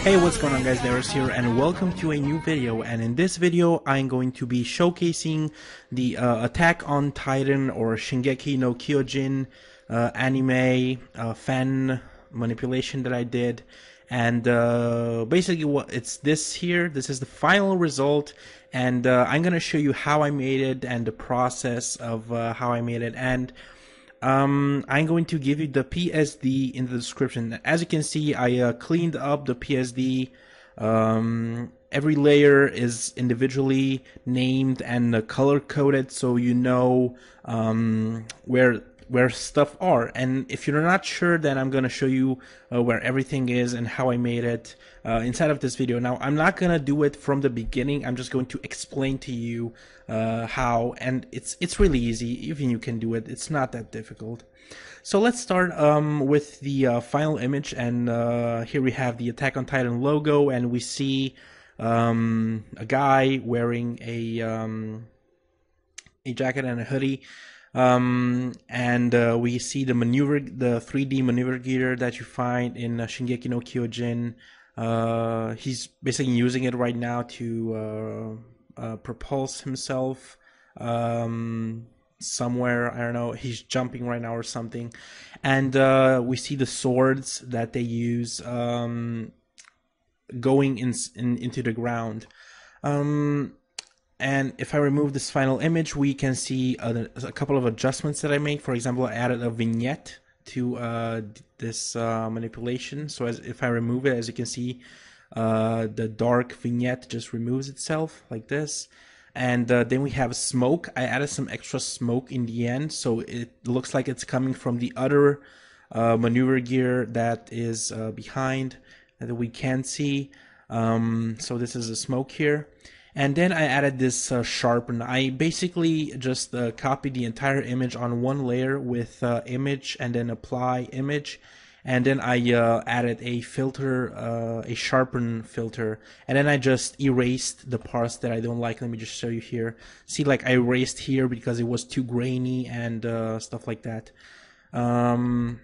Hey, what's going on guys, Darius here and welcome to a new video. And in this video I'm going to be showcasing the Attack on Titan or Shingeki no Kyojin anime fan manipulation that I did. And basically what it's this here, this is the final result, and I'm gonna show you how I made it and the process of how I made it. And I'm going to give you the PSD in the description. As you can see, I cleaned up the PSD. Every layer is individually named and color coded, so you know where stuff are. And if you're not sure, then I'm gonna show you where everything is and how I made it inside of this video. Now I'm not gonna do it from the beginning. I'm just going to explain to you how, and it's really easy. Even you can do it. It's not that difficult. So let's start with the final image, and here we have the Attack on Titan logo, and we see a guy wearing a jacket and a hoodie. And we see the 3D maneuver gear that you find in Shingeki no Kyojin. He's basically using it right now to propulse himself somewhere. I don't know, he's jumping right now or something. And we see the swords that they use going into the ground. And if I remove this final image, we can see a couple of adjustments that I made. For example, I added a vignette to this manipulation. So if I remove it, as you can see, the dark vignette just removes itself like this. And then we have smoke. I added some extra smoke in the end, so it looks like it's coming from the other maneuver gear that is behind that we can see. So this is a smoke here. And then I added this sharpen. I basically just copied the entire image on one layer with image and then apply image. And then I added a filter, a sharpen filter. And then I just erased the parts that I don't like. Let me just show you here. See, like I erased here because it was too grainy and stuff like that. Gonna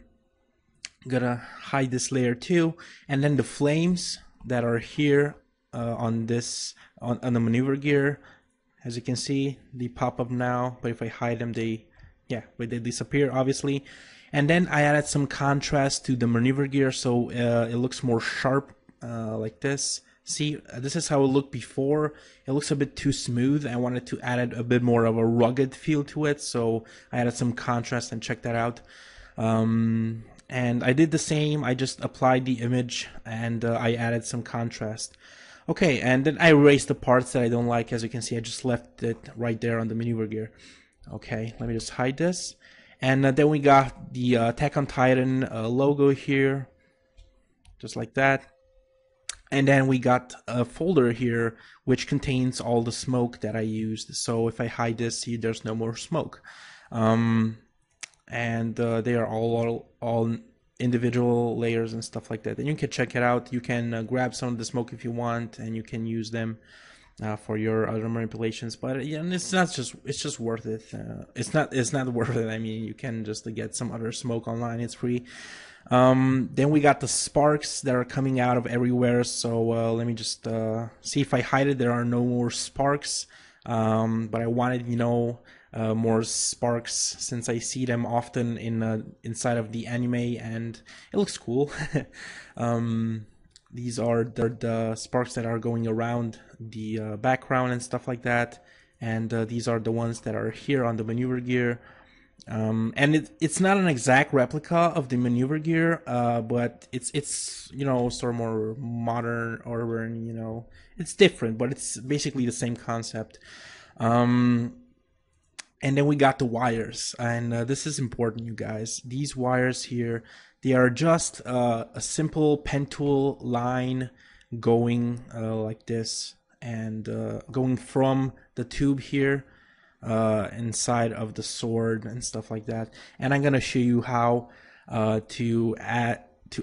hide this layer too. And then the flames that are here on this on the maneuver gear, as you can see, they pop up now, but if I hide them, they disappear obviously. And then I added some contrast to the maneuver gear, so it looks more sharp like this. See, this is how it looked before. It looks a bit too smooth. I wanted to add a bit more of a rugged feel to it, so I added some contrast, and check that out. And I did the same. I just applied the image and I added some contrast. Okay, and then I erased the parts that I don't like. As you can see, I just left it right there on the maneuver gear. Okay, let me just hide this. And then we got the Attack on Titan logo here, just like that. And then we got a folder here which contains all the smoke that I used. So if I hide this, see, there's no more smoke. And they are all individual layers and stuff like that. And you can check it out. You can grab some of the smoke if you want, and you can use them for your other manipulations. But yeah, and it's just worth it. It's not worth it. I mean, you can just get some other smoke online. It's free. Then we got the sparks that are coming out of everywhere. So let me just see if I hide it. There are no more sparks. But I wanted, you know, more sparks, since I see them often in inside of the anime, and it looks cool. These are the sparks that are going around the background and stuff like that, and these are the ones that are here on the maneuver gear. And it's not an exact replica of the maneuver gear, but it's you know, sort of more modern, urban, you know, it's different, but it's basically the same concept. And then we got the wires, and this is important, you guys. These wires here, they are just a simple pen tool line going like this, and going from the tube here inside of the sword and stuff like that. And I'm gonna show you how to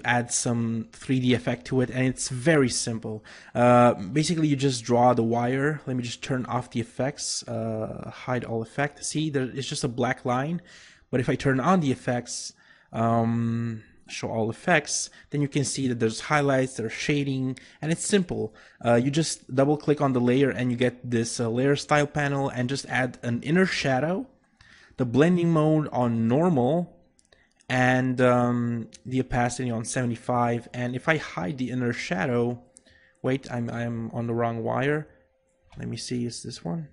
add some 3D effect to it, and it's very simple. Basically, you just draw the wire. Let me just turn off the effects, hide all effects. See, it's just a black line. But if I turn on the effects, show all effects, then you can see that there's highlights, there's shading, and it's simple. You just double click on the layer and you get this layer style panel, and just add an inner shadow, the blending mode on normal, and the opacity on 75. And if I hide the inner shadow, wait, I'm on the wrong wire. Let me see, is this one?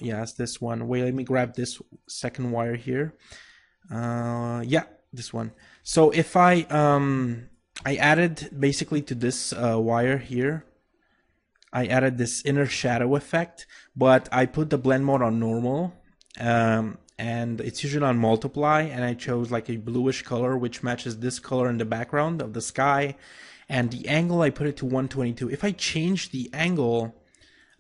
Yeah, it's this one. Wait, let me grab this second wire here. Yeah, this one. So if I added basically to this wire here, I added this inner shadow effect, but I put the blend mode on normal. And it's usually on multiply, and I chose like a bluish color which matches this color in the background of the sky, and the angle I put it to 122. If I change the angle,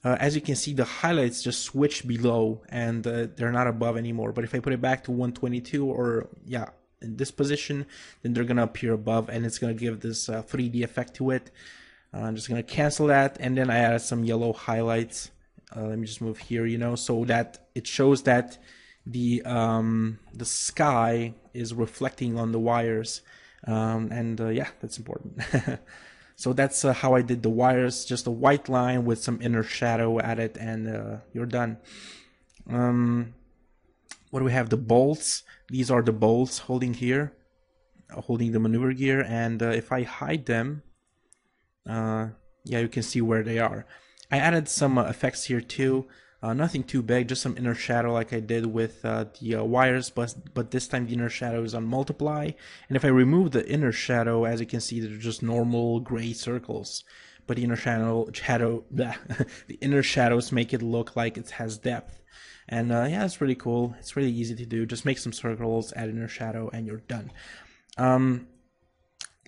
as you can see, the highlights just switch below, and they're not above anymore. But if I put it back to 122, or yeah, in this position, then they're gonna appear above, and it's gonna give this 3D effect to it. I'm just gonna cancel that, and then I added some yellow highlights. Let me just move here, you know, so that it shows that the sky is reflecting on the wires, and yeah, that's important. So that's how I did the wires, just a white line with some inner shadow added, and you're done. What do we have? The bolts. These are the bolts holding here, holding the maneuver gear, and if I hide them, yeah, you can see where they are. I added some effects here too. Nothing too big, just some inner shadow like I did with the wires, but this time the inner shadow is on multiply. And if I remove the inner shadow, as you can see, they're just normal gray circles. But the inner the inner shadows make it look like it has depth. And yeah, it's really cool. It's really easy to do. Just make some circles, add inner shadow, and you're done.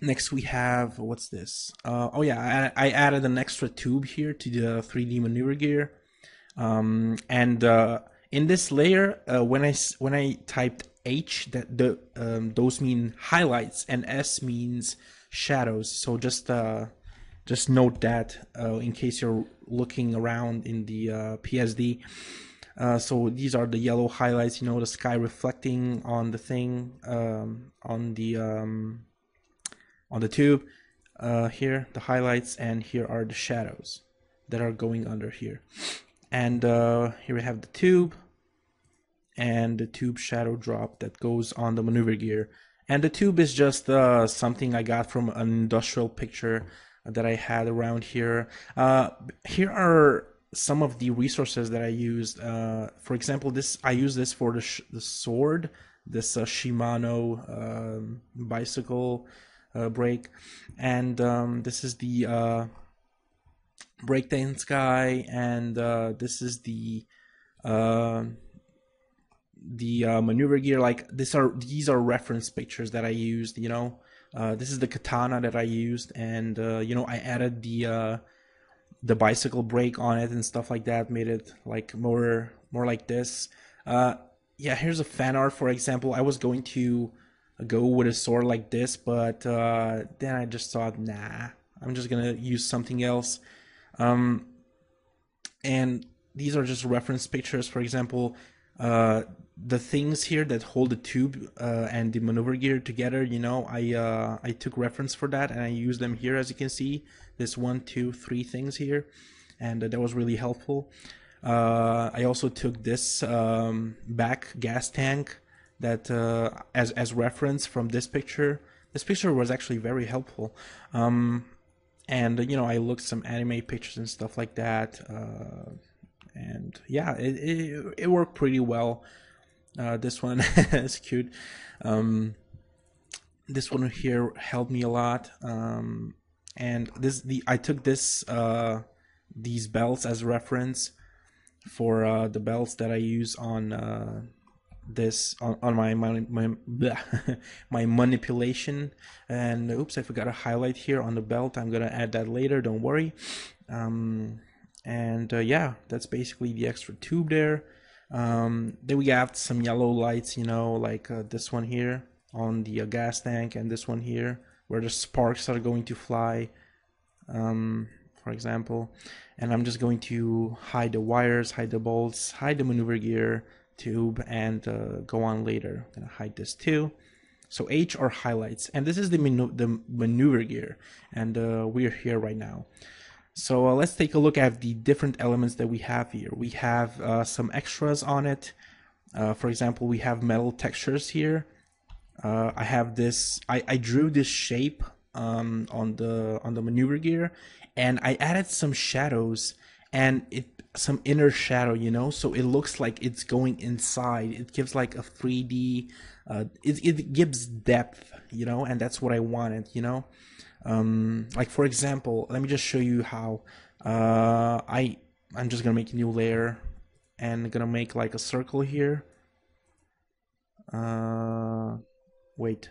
Next we have, what's this? Oh yeah, I added an extra tube here to the 3D maneuver gear. And in this layer, when I typed H, those mean highlights, and S means shadows. So just note that in case you're looking around in the PSD. So these are the yellow highlights, you know, the sky reflecting on the thing, on the tube. Here the highlights, and here are the shadows that are going under here. And here we have the tube, and the tube shadow drop that goes on the maneuver gear. And the tube is just something I got from an industrial picture that I had around here. Here are some of the resources that I used. For example, I use this for the sword, this Shimano bicycle brake, and this is the breakdance guy, and this is the maneuver gear. Like these are reference pictures that I used, you know. This is the katana that I used, and you know, I added the bicycle brake on it and stuff like that, made it like more like this. Yeah, here's a fan art, for example. I was going to go with a sword like this, but then I just thought, nah, I'm just gonna use something else. And these are just reference pictures. For example, the things here that hold the tube and the maneuver gear together, you know, I took reference for that, and I used them here. As you can see, this 1, 2, 3 things here, and that was really helpful. I also took this back gas tank that as reference from this picture. This picture was actually very helpful. And you know, I looked some anime pictures and stuff like that, and yeah, it worked pretty well. This one is cute. This one here helped me a lot, and I took these belts as reference for the belts that I use on on my my manipulation. And oops, I forgot to highlight here on the belt. I'm gonna add that later, don't worry. And yeah, that's basically the extra tube there. Then we got some yellow lights, you know, like this one here on the gas tank, and this one here where the sparks are going to fly, for example. And I'm just going to hide the wires, hide the bolts, hide the maneuver gear tube, and go on later. I'm gonna hide this too. So H are highlights, and this is the maneuver gear, and we're here right now. So let's take a look at the different elements that we have here. We have some extras on it. For example, we have metal textures here. I have this. I drew this shape on the maneuver gear, and I added some shadows and some inner shadow, you know, so it looks like it's going inside. It gives like a 3D. It gives depth, you know, and that's what I wanted, you know. Like for example, let me just show you how. I'm just gonna make a new layer and gonna make like a circle here. Wait,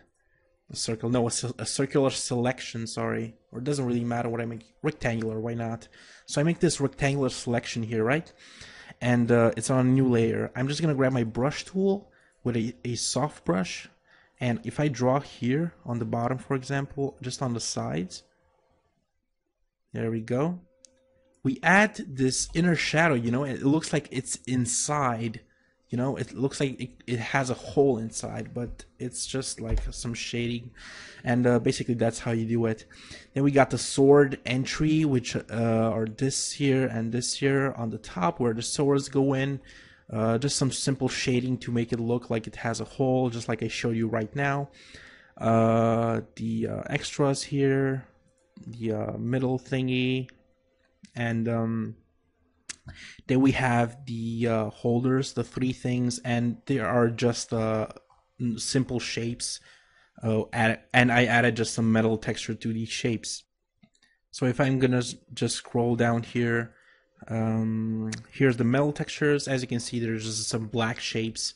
a circle? No, a circular selection. Sorry, or it doesn't really matter what I make. Rectangular, why not? So I make this rectangular selection here, right? And it's on a new layer. I'm just gonna grab my brush tool with a soft brush. And if I draw here on the bottom, for example, just on the sides, there we go. We add this inner shadow, you know, it looks like it's inside, you know, it looks like it has a hole inside, but it's just like some shading. And basically that's how you do it. Then we got the sword entry, which are this here and this here on the top where the swords go in. Just some simple shading to make it look like it has a hole, just like I showed you right now. The extras here, the middle thingy, and then we have the holders, the three things, and there are just simple shapes. And I added just some metal texture to these shapes. So if I'm gonna just scroll down here, here's the metal textures. As you can see, there's just some black shapes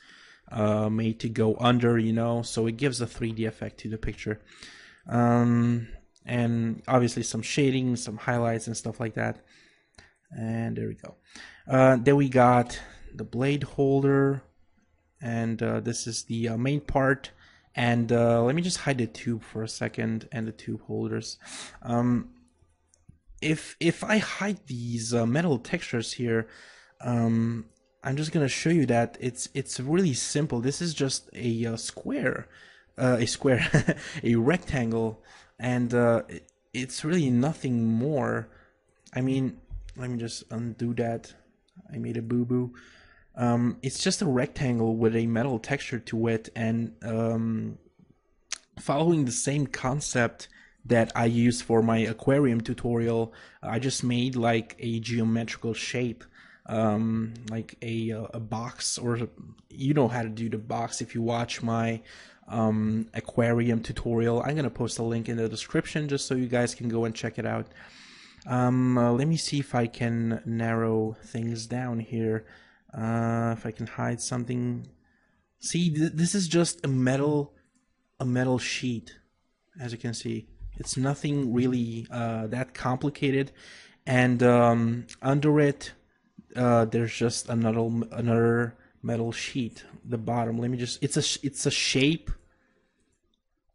made to go under, you know, so it gives a 3D effect to the picture. And obviously some shading, some highlights and stuff like that. And there we go. Then we got the blade holder, and this is the main part. And let me just hide the tube for a second and the tube holders. If I hide these metal textures here, I'm just gonna show you that it's really simple. This is just a square, a rectangle, and it's really nothing more. I mean, let me just undo that. I made a boo-boo. It's just a rectangle with a metal texture to it, and following the same concept that I used for my aquarium tutorial, I just made like a geometrical shape, like a box, or you know how to do the box if you watch my aquarium tutorial. I'm gonna post a link in the description just so you guys can go and check it out. Let me see if I can narrow things down here, if I can hide something. See, this is just a metal sheet, as you can see. It's nothing really that complicated, and under it there's just another metal sheet. The bottom. Let me just. It's a shape.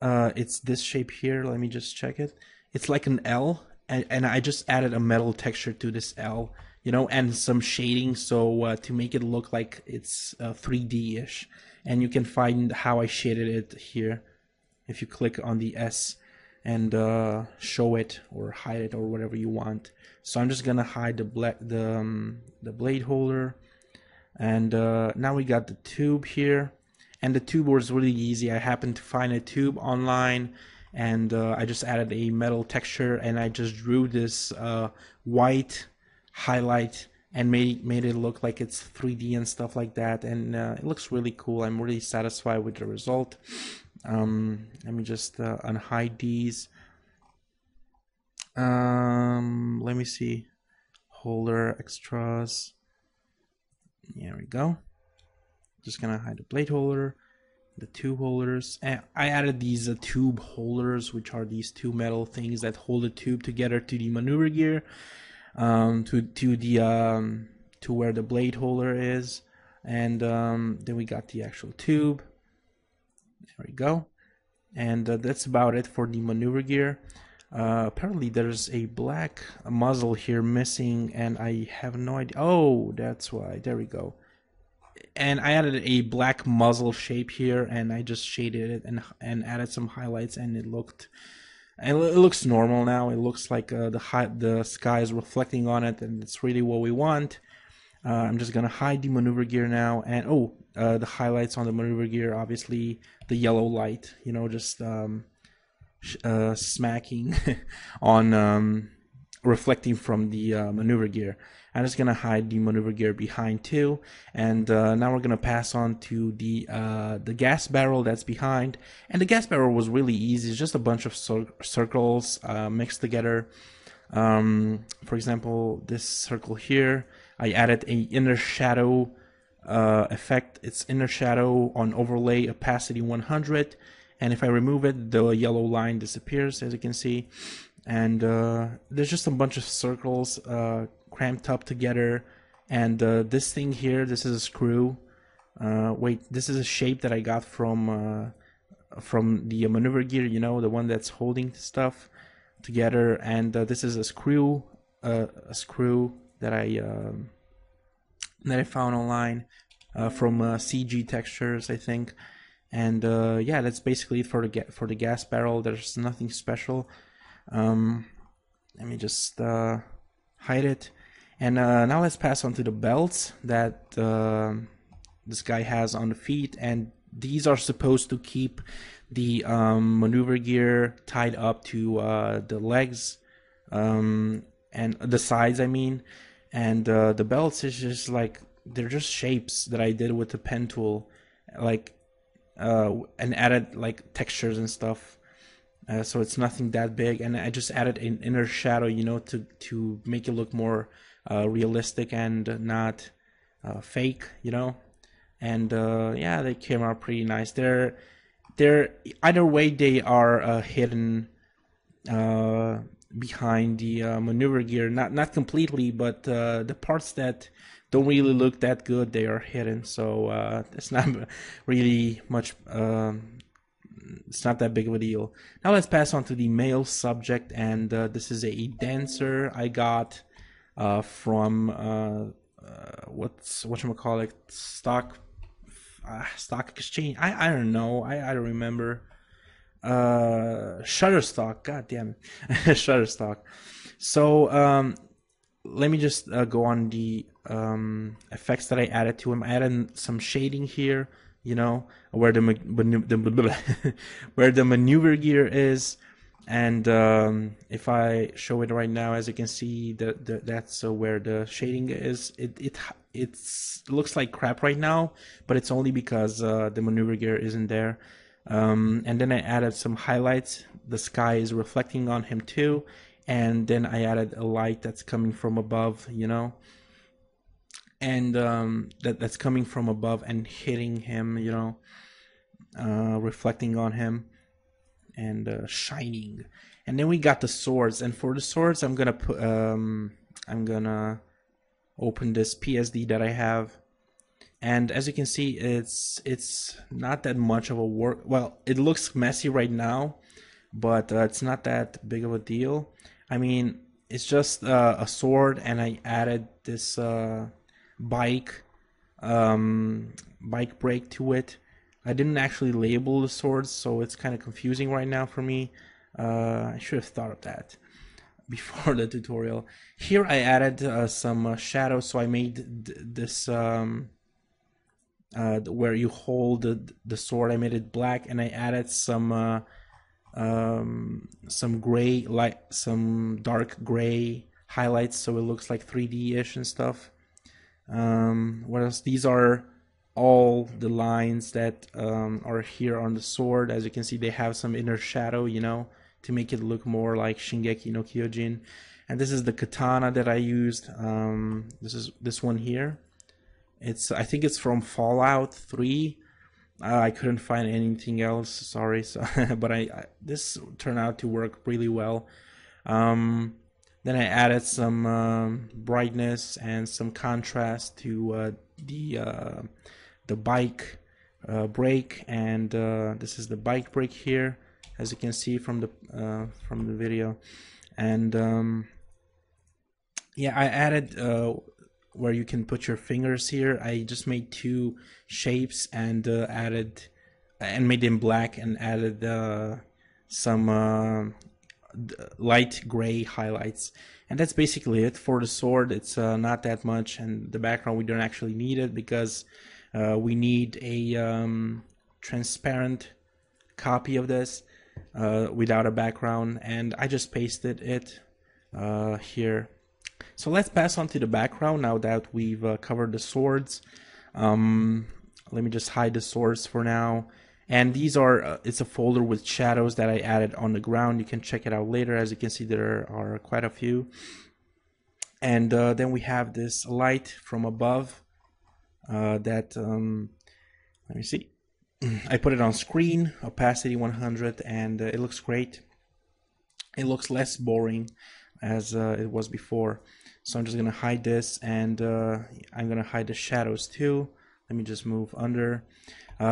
It's this shape here. Let me just check it. It's like an L, and I just added a metal texture to this L, you know, and some shading so to make it look like it's 3D-ish. And you can find how I shaded it here if you click on the S and show it or hide it or whatever you want. So I'm just gonna hide the blade holder, and now we got the tube here. And the tube was really easy. I happened to find a tube online, and I just added a metal texture, and I just drew this white highlight and made it look like it's 3D and stuff like that, and it looks really cool. I'm really satisfied with the result. Let me just unhide these. Let me see. Holder extras. There we go. Just gonna hide the blade holder, the tube holders. And I added these tube holders, which are these two metal things that hold the tube together to the maneuver gear, to where the blade holder is. And then we got the actual tube. There we go. And that's about it for the maneuver gear. Apparently there's a black muzzle here missing, and I have no idea. Oh, that's why. There we go. And I added a black muzzle shape here, and I just shaded it and added some highlights, and it looks normal now. It looks like the sky is reflecting on it, and it's really what we want. I'm just gonna hide the maneuver gear now, and the highlights on the maneuver gear, obviously the yellow light, you know, just smacking on reflecting from the maneuver gear. I'm just gonna hide the maneuver gear behind too, and now we're gonna pass on to the gas barrel that's behind. And the gas barrel was really easy. It's just a bunch of circles mixed together. For example, this circle here, I added a inner shadow effect. It's inner shadow on overlay opacity 100, and if I remove it, the yellow line disappears, as you can see. And there's just a bunch of circles cramped up together. And this thing here, this is a screw. Wait, this is a shape that I got from the maneuver gear, you know, the one that's holding stuff together. And this is a screw that I found online from CG Textures, I think. And yeah, that's basically it for the gas barrel. There's nothing special. Let me just hide it. And now let's pass on to the belts that this guy has on the feet, and these are supposed to keep the maneuver gear tied up to the legs and the sides, I mean. And the belts is just like, they're just shapes that I did with the pen tool, like and added like textures and stuff. So it's nothing that big, and I just added an inner shadow, you know, to make it look more realistic and not fake, you know. And yeah, they came out pretty nice. They're either way, they are hidden behind the maneuver gear, not completely, but the parts that don't really look that good, they are hidden. So it's not really much. It's not that big of a deal. Now let's pass on to the male subject, and this is a dancer I got from whatchamacallit, stock exchange. I don't know. I don't remember. Shutterstock. God damn it, Shutterstock. So let me just go on the effects that I added to him. I added some shading here, you know, where the where the maneuver gear is. And if I show it right now, as you can see, that's where the shading is. It looks like crap right now, but it's only because the maneuver gear isn't there. And then I added some highlights. The sky is reflecting on him too, and then I added a light that's coming from above, you know, and that's coming from above and hitting him, you know, reflecting on him and shining. And then we got the swords, and for the swords I'm gonna put I'm gonna open this PSD that I have, and as you can see, it's not that much of a work. Well, it looks messy right now, but it's not that big of a deal. I mean, it's just a sword, and I added this bike brake to it. I didn't actually label the swords, so it's kind of confusing right now for me. I should have thought of that before the tutorial. Here I added some shadows, so I made this where you hold the sword, I made it black, and I added some gray, like some dark gray highlights, so it looks like 3D-ish and stuff. What else? These are all the lines that are here on the sword. As you can see, they have some inner shadow, you know, to make it look more like Shingeki no Kyojin. And this is the katana that I used. This is this one here. I think it's from Fallout 3. I couldn't find anything else, sorry. So but this turned out to work really well. Then I added some brightness and some contrast to the bike brake, and this is the bike brake here. as you can see from the video. And yeah, I added where you can put your fingers here. I just made 2 shapes and made them black and added some light gray highlights. And that's basically it for the sword. It's not that much, and the background we don't actually need it because we need a transparent copy of this without a background, and I just pasted it here. So let's pass on to the background now that we've covered the swords. Let me just hide the swords for now. And these are, it's a folder with shadows that I added on the ground. You can check it out later. As you can see, there are quite a few. And then we have this light from above that, let me see. I put it on screen, opacity 100, and it looks great. It looks less boring as it was before. So I'm just going to hide this, and I'm going to hide the shadows too. Let me just move under.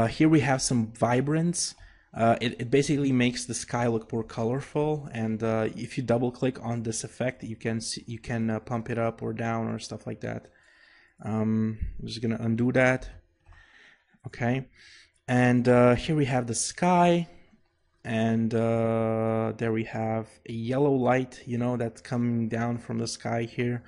Here we have some vibrance. It basically makes the sky look more colorful, and if you double click on this effect, you can pump it up or down or stuff like that. I'm just gonna undo that. Okay, and here we have the sky, and there we have a yellow light, you know, that's coming down from the sky here.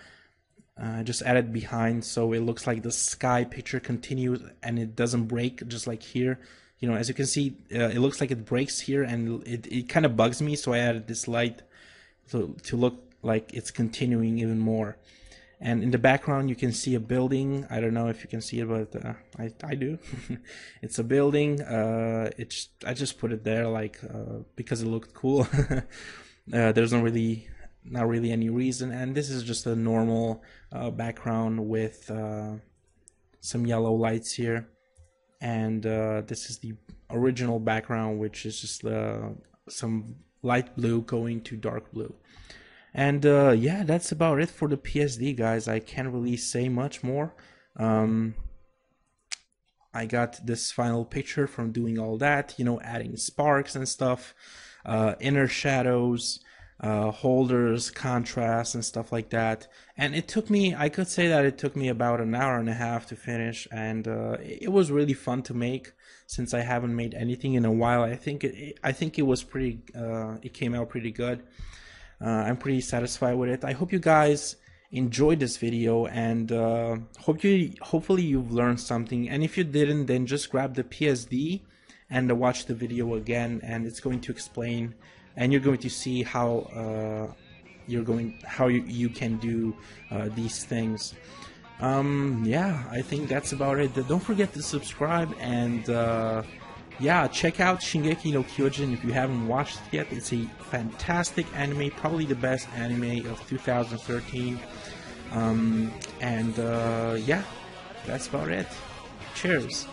Just added behind so it looks like the sky picture continues and it doesn't break, just like here. You know, as you can see, it looks like it breaks here, and it kind of bugs me, so I added this light to look like it's continuing even more. And in the background you can see a building. I don't know if you can see it, but I do. It's a building. I just put it there like because it looked cool. There's not really any reason, and this is just a normal background with some yellow lights here, and this is the original background, which is just some light blue going to dark blue. And yeah, that's about it for the PSD, guys. I can't really say much more. I got this final picture from doing all that, you know, adding sparks and stuff, inner shadows, holders, contrast, and stuff like that. And it took me, I could say that it took me about an hour and a half to finish, and it was really fun to make since I haven't made anything in a while. I think it was pretty, it came out pretty good. I'm pretty satisfied with it. I hope you guys enjoyed this video, and hopefully you've learned something. And if you didn't, then just grab the PSD and watch the video again, and it's going to explain, and you're going to see how you can do these things. Yeah, I think that's about it. Don't forget to subscribe, and yeah, check out Shingeki no Kyojin if you haven't watched it yet. It's a fantastic anime, probably the best anime of 2013. And yeah, that's about it. Cheers.